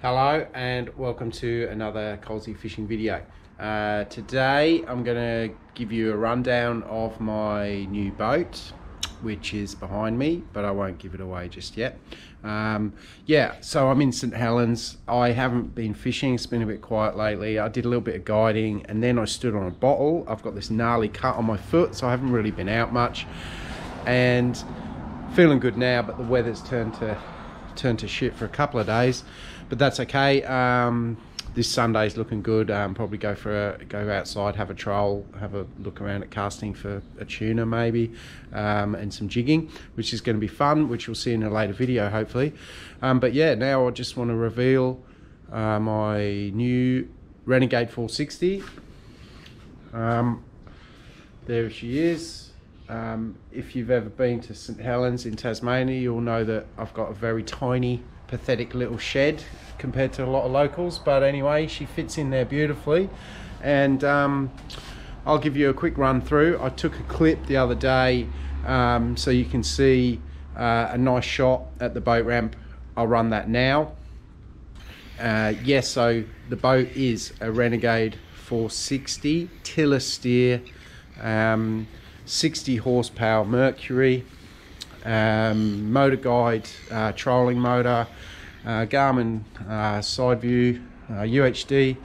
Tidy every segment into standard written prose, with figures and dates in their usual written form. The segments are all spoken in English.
Hello and welcome to another Colsey fishing video. Today I'm going to give you a rundown of my new boat, which is behind me, but I won't give it away just yet. So I'm in St Helens. I haven't been fishing, it's been a bit quiet lately. I did a little bit of guiding and then I stood on a bottle. I've got this gnarly cut on my foot, so I haven't really been out much and feeling good now, but the weather's turned to shit for a couple of days, but that's okay. This Sunday's looking good. Probably go outside, have a troll, have a look around at casting for a tuna maybe, and some jigging, which is going to be fun, which you'll see in a later video hopefully. But yeah, now I just want to reveal my new Renegade 460. There she is. If you've ever been to St Helens in Tasmania, you'll know that I've got a very tiny, pathetic little shed compared to a lot of locals, but anyway, she fits in there beautifully. And I'll give you a quick run through. I took a clip the other day so you can see a nice shot at the boat ramp. I'll run that now. Yes, so the boat is a Renegade 460 tiller steer, 60 horsepower Mercury, motor guide, trolling motor, Garmin side view, UHD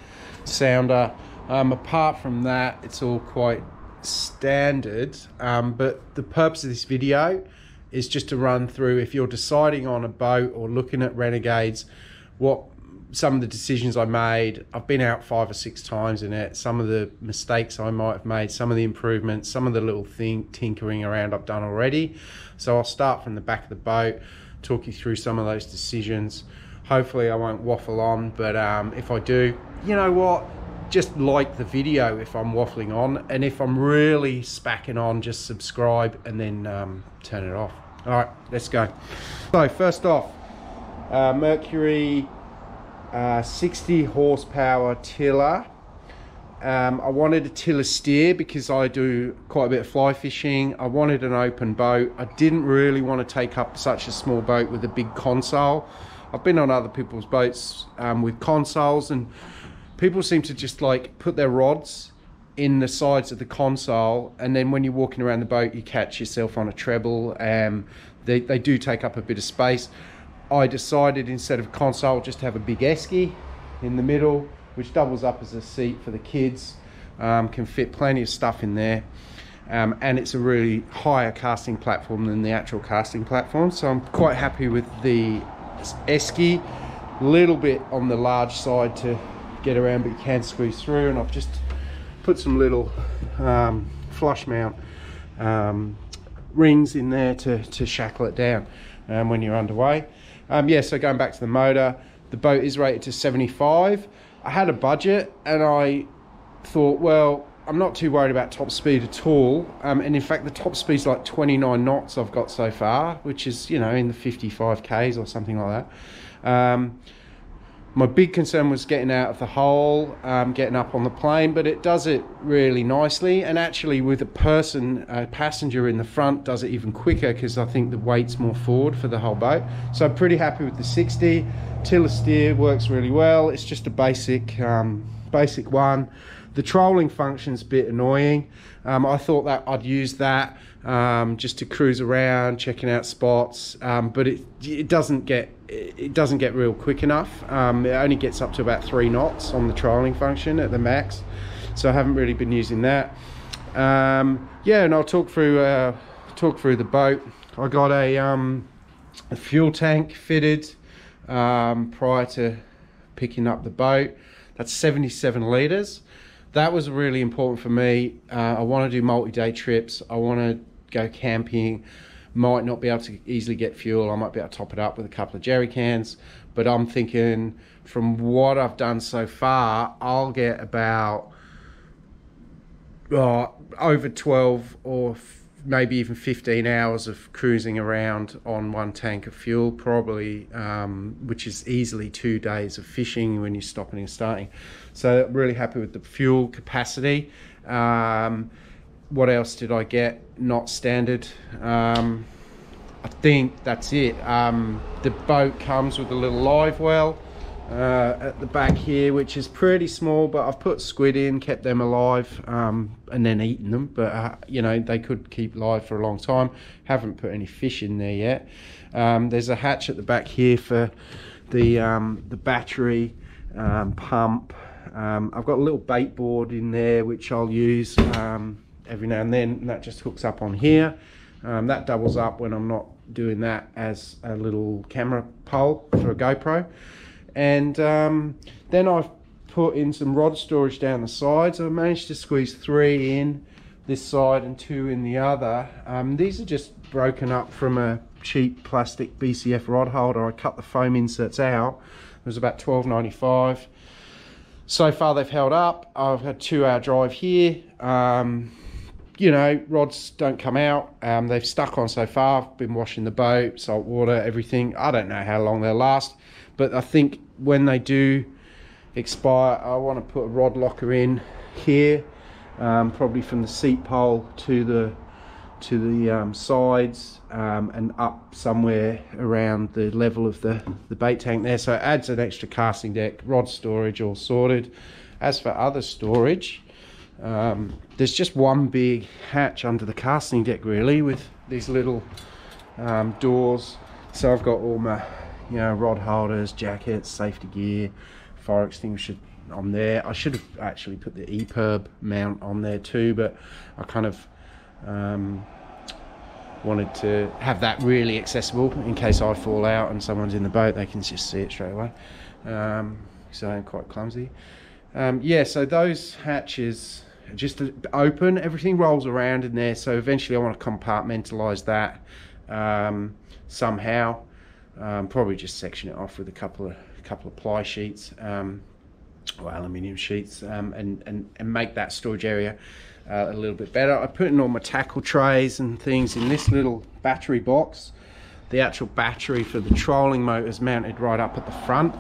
sounder. Apart from that, it's all quite standard, but the purpose of this video is just to run through, if you're deciding on a boat or looking at Renegades, what some of the decisions I made. I've been out 5 or 6 times in it, some of the mistakes I might have made, some of the improvements, some of the little tinkering around I've done already. So I'll start from the back of the boat, talk you through some of those decisions. Hopefully I won't waffle on, but if I do, you know what, just like the video if I'm waffling on, and if I'm really spacking on, just subscribe and then turn it off. All right, let's go. So first off, Mercury 60 horsepower tiller. I wanted a tiller steer because I do quite a bit of fly fishing. I wanted an open boat. I didn't really want to take up such a small boat with a big console. I've been on other people's boats with consoles, and people seem to just like put their rods in the sides of the console, and then when you're walking around the boat you catch yourself on a treble. They do take up a bit of space. I decided instead of console just to have a big esky in the middle, which doubles up as a seat for the kids. Can fit plenty of stuff in there, and it's a really higher casting platform than the actual casting platform, so I'm quite happy with the esky. A little bit on the large side to get around, but you can squeeze through, and I've just put some little flush mount rings in there to shackle it down when you're underway. So going back to the motor, the boat is rated to 75. I had a budget and I thought, well, I'm not too worried about top speed at all. And in fact, the top speed's like 29 knots I've got so far, which is, you know, in the 55 Ks or something like that. My big concern was getting out of the hole, getting up on the plane, but it does it really nicely. And actually with a passenger in the front, does it even quicker because I think the weight's more forward for the whole boat. So I'm pretty happy with the 60. Tiller steer works really well. It's just a basic one. The trolling function's a bit annoying. I thought that I'd use that just to cruise around, checking out spots, but it doesn't get real quick enough. It only gets up to about 3 knots on the trolling function at the max, so I haven't really been using that. And I'll talk through the boat. I got a fuel tank fitted prior to picking up the boat. That's 77 litres. That was really important for me. I want to do multi-day trips. I want to go camping. Might not be able to easily get fuel. I might be able to top it up with a couple of jerry cans. But I'm thinking, from what I've done so far, I'll get about over 12 or maybe even 15 hours of cruising around on one tank of fuel, probably, which is easily 2 days of fishing when you're stopping and starting. So really happy with the fuel capacity. What else did I get? Not standard. I think that's it. The boat comes with a little live well. at the back here, which is pretty small, but I've put squid in, kept them alive, and then eaten them. But you know, they could keep live for a long time. Haven't put any fish in there yet. There's a hatch at the back here for the battery pump. I've got a little bait board in there which I'll use every now and then, and that just hooks up on here. That doubles up when I'm not doing that as a little camera pole for a GoPro. And then I've put in some rod storage down the sides. I managed to squeeze 3 in this side and 2 in the other. These are just broken up from a cheap plastic BCF rod holder. I cut the foam inserts out. It was about $12.95. So far they've held up. I've had a 2-hour drive here. You know, rods don't come out. They've stuck on so far. I've been washing the boat, salt water, everything. I don't know how long they'll last, but I think when they do expire, I want to put a rod locker in here, probably from the seat pole to the sides, and up somewhere around the level of the bait tank there. So it adds an extra casting deck, rod storage all sorted. As for other storage, there's just one big hatch under the casting deck really, with these little doors. So I've got all my, you know, rod holders, jackets, safety gear, fire extinguisher on there. I should have actually put the EPIRB mount on there too, but I kind of wanted to have that really accessible in case I fall out and someone's in the boat, they can just see it straight away. So I'm quite clumsy. Yeah, so those hatches just open, everything rolls around in there, so eventually I want to compartmentalize that somehow. Probably just section it off with a couple of ply sheets, or aluminium sheets, and make that storage area a little bit better. I put in all my tackle trays and things in this little battery box. The actual battery for the trolling motor is mounted right up at the front,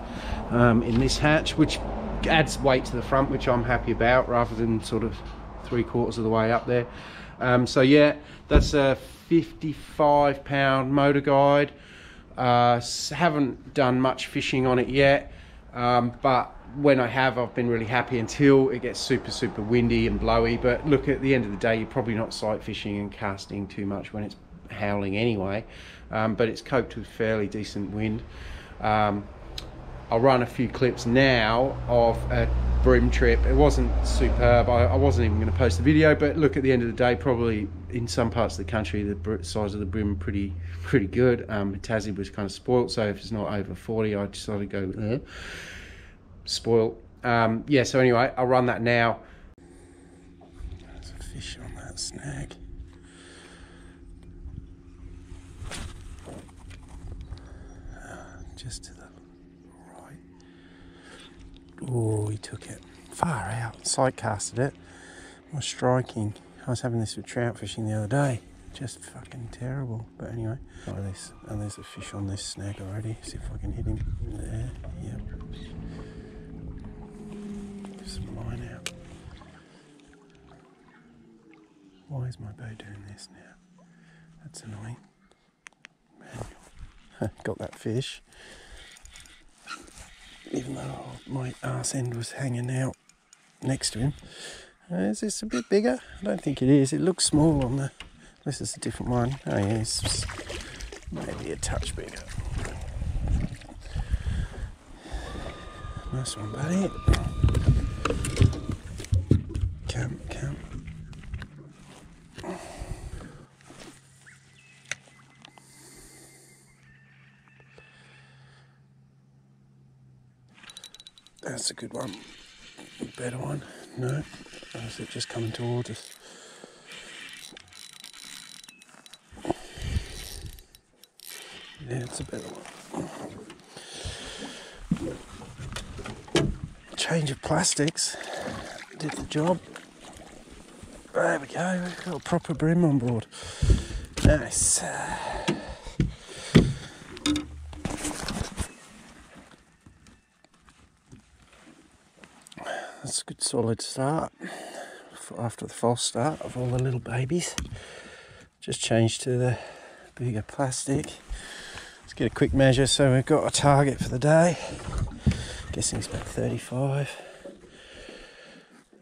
in this hatch, which adds weight to the front, which I'm happy about, rather than sort of 3/4 of the way up there. So yeah, that's a 55-pound motor guide. Haven't done much fishing on it yet, but when I have, I've been really happy until it gets super windy and blowy. But look, at the end of the day, you're probably not sight fishing and casting too much when it's howling anyway, but it's coped with fairly decent wind. I'll run a few clips now of a Bream trip. It wasn't superb. I wasn't even going to post the video, but look, at the end of the day, probably in some parts of the country, the size of the Bream pretty good. Tassie was kind of spoilt, so if it's not over 40, I decided to go spoilt. Yeah, so anyway, I'll run that now. There's a fish on that snag. Just to the right. Oh, he took it far out. Sight casted it. I was striking. I was having this with trout fishing the other day. Just fucking terrible. But anyway, look at this. And there's a fish on this snag already. See if I can hit him. There. Yep. Give some line out. Why is my boat doing this now? That's annoying. Got that fish, even though my arse end was hanging out next to him. Is this a bit bigger? I don't think it is. It looks small on the... This is a different one. Oh yeah, it's maybe a touch bigger. Nice one, buddy. Come. That's a good one. A better one. No. Or is it just coming towards us? Yeah, it's a better one. Change of plastics did the job. There we go. We've got a proper Bream on board. Nice. That's a good solid start after the false start of all the little babies. Just changed to the bigger plastic. Let's get a quick measure. So we've got a target for the day. guessing it's about 35.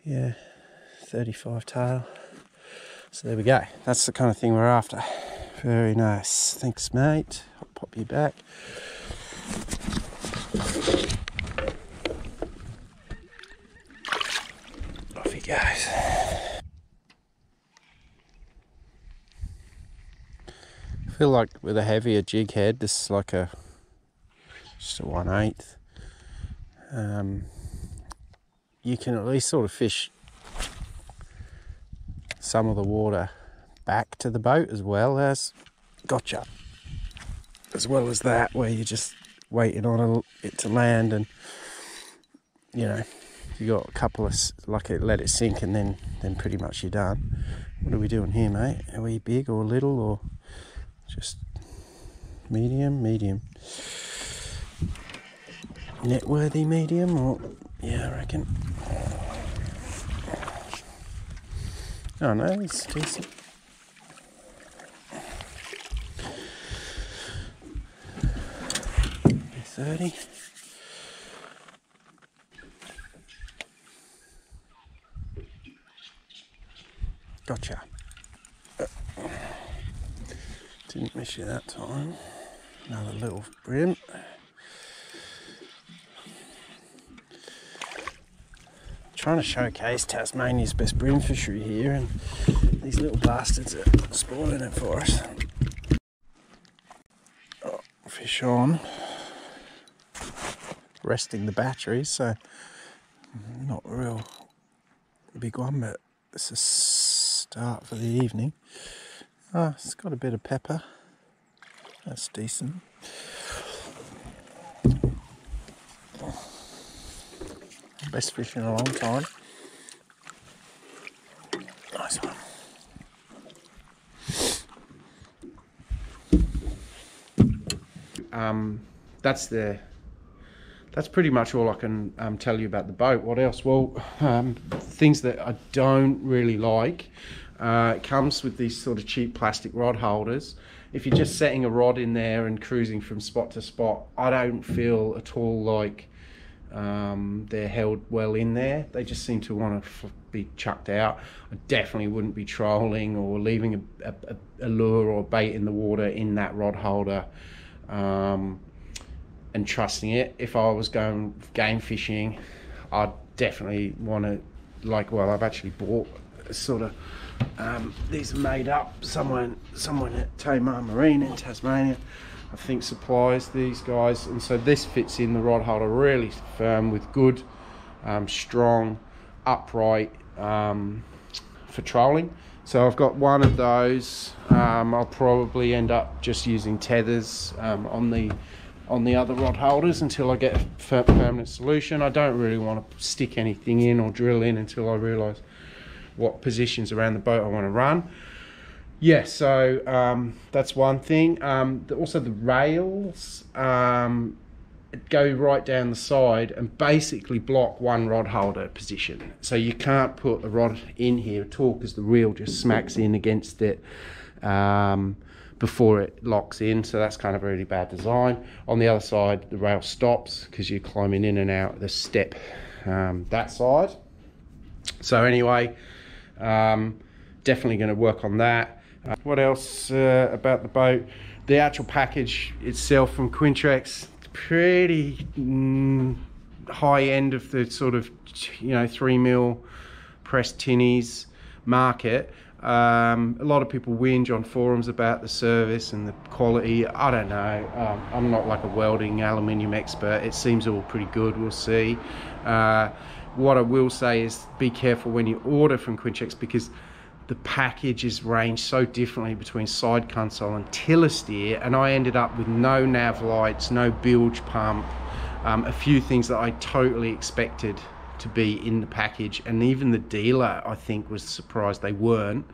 Yeah, 35 tail. So there we go. That's the kind of thing we're after. Very nice. Thanks, mate. I'll pop you back. Off he goes. I feel like with a heavier jig head, this is like just a 1/8. You can at least sort of fish some of the water back to the boat as well as that, where you're just waiting on it to land, and you know, you got a couple of let it sink, and then pretty much you're done. What are we doing here, mate? Are we big or little or just medium? Net-worthy medium, or yeah, I reckon. Oh no, it's decent. $30. Gotcha. Didn't miss you that time. Another little bream. Trying to showcase Tasmania's best bream fishery here, and these little bastards are spoiling it for us. Oh, fish on. Resting the batteries, so not a real big one, but it's a start for the evening. Oh, it's got a bit of pepper. That's decent. Best fish in a long time. Nice one. That's pretty much all I can tell you about the boat. What else? Well, things that I don't really like. It comes with these sort of cheap plastic rod holders. If you're just setting a rod in there and cruising from spot to spot, I don't feel at all like they're held well in there. They just seem to want to be chucked out. I definitely wouldn't be trolling or leaving a lure or bait in the water in that rod holder and trusting it. If I was going game fishing, I'd definitely want to, well, I've actually bought sort of these are made up. Someone at Tamar Marine in Tasmania, I think, supplies these guys, and so this fits in the rod holder really firm with good strong upright for trolling. So I've got one of those. I'll probably end up just using tethers on the other rod holders until I get a permanent solution. I don't really want to stick anything in or drill in until I realise what positions around the boat I want to run. Yeah, so that's one thing. Also the rails go right down the side and basically block one rod holder position. So you can't put a rod in here at all because the reel just smacks in against it before it locks in. So that's kind of a really bad design. On the other side, the rail stops because you're climbing in and out the step that side. So anyway, definitely going to work on that. What else about the boat? The actual package itself from Quintrex, pretty high end of the sort of 3mm pressed tinnies market. A lot of people whinge on forums about the service and the quality. I don't know. I'm not like a welding aluminium expert. It seems all pretty good. We'll see. What I will say is be careful when you order from Quintrex, because the package is ranged so differently between side console and tiller steer, and I ended up with no nav lights, no bilge pump, a few things that I totally expected to be in the package, and even the dealer I think was surprised they weren't,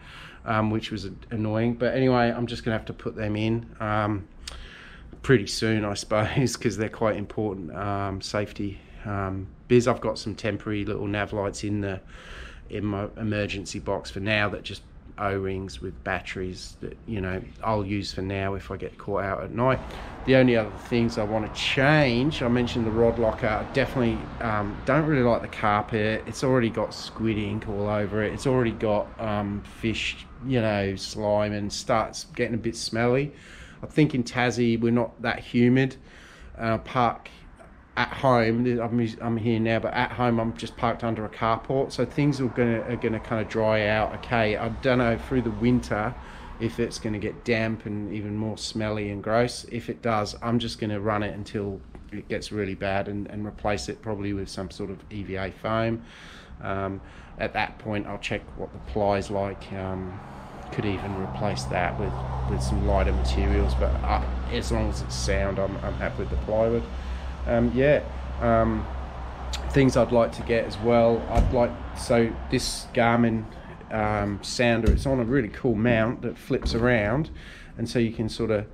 which was annoying. But anyway, I'm just gonna have to put them in pretty soon, I suppose, because they're quite important safety biz. I've got some temporary little nav lights in my emergency box for now that just O-rings with batteries that, you know, I'll use for now if I get caught out at night. The only other things I want to change, I mentioned the rod locker. I definitely don't really like the carpet. It's already got squid ink all over it. It's already got fish, you know, slime, and starts getting a bit smelly. I think in Tassie we're not that humid. Park at home, I'm here now, but at home I'm just parked under a carport, so things are gonna kind of dry out okay. I don't know through the winter if it's going to get damp and even more smelly and gross. If it does, I'm just going to run it until it gets really bad and replace it probably with some sort of EVA foam. At that point I'll check what the ply's like. Could even replace that with some lighter materials, but as long as it's sound, I'm happy with the plywood. Things I'd like to get as well, so this Garmin sounder, it's on a really cool mount that flips around, and so you can sort of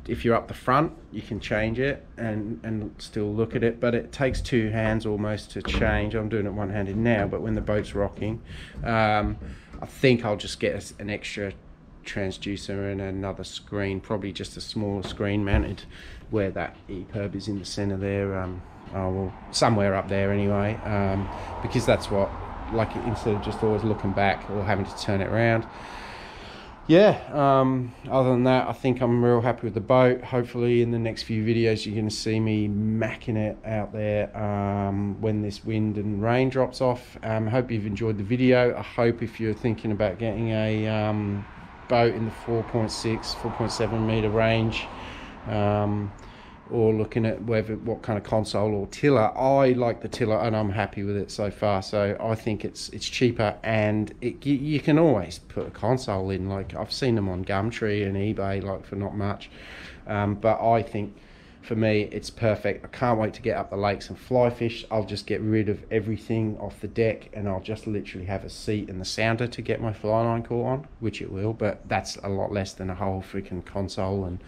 if you're up the front you can change it and still look at it, but it takes two hands almost to change. I'm doing it one-handed now, but when the boat's rocking, I think I'll just get an extra transducer and another screen, probably just a smaller screen mounted where that EPIRB is in the center there, well, somewhere up there anyway, because that's what, like, instead of just always looking back or having to turn it around. Other than that, I think I'm real happy with the boat. Hopefully in the next few videos you're going to see me macking it out there when this wind and rain drops off. Hope you've enjoyed the video. I hope if you're thinking about getting a boat in the 4.7 meter range, or looking at what kind of console or tiller, I like the tiller and I'm happy with it so far. So I think it's cheaper, and you can always put a console in. Like, I've seen them on Gumtree and eBay, like, for not much, but I think for me it's perfect. I can't wait to get up the lakes and fly fish. I'll just get rid of everything off the deck and I'll just literally have a seat and the sounder to get my fly line caught on, which it will, but that's a lot less than a whole freaking console and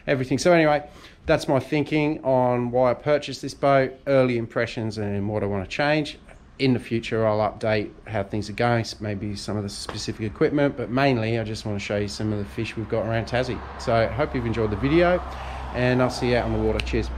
everything. So anyway, that's my thinking on why I purchased this boat, early impressions and what I want to change. In the future I'll update how things are going, maybe some of the specific equipment, but mainly I just want to show you some of the fish we've got around Tassie. So I hope you've enjoyed the video, and I'll see you out on the water. Cheers.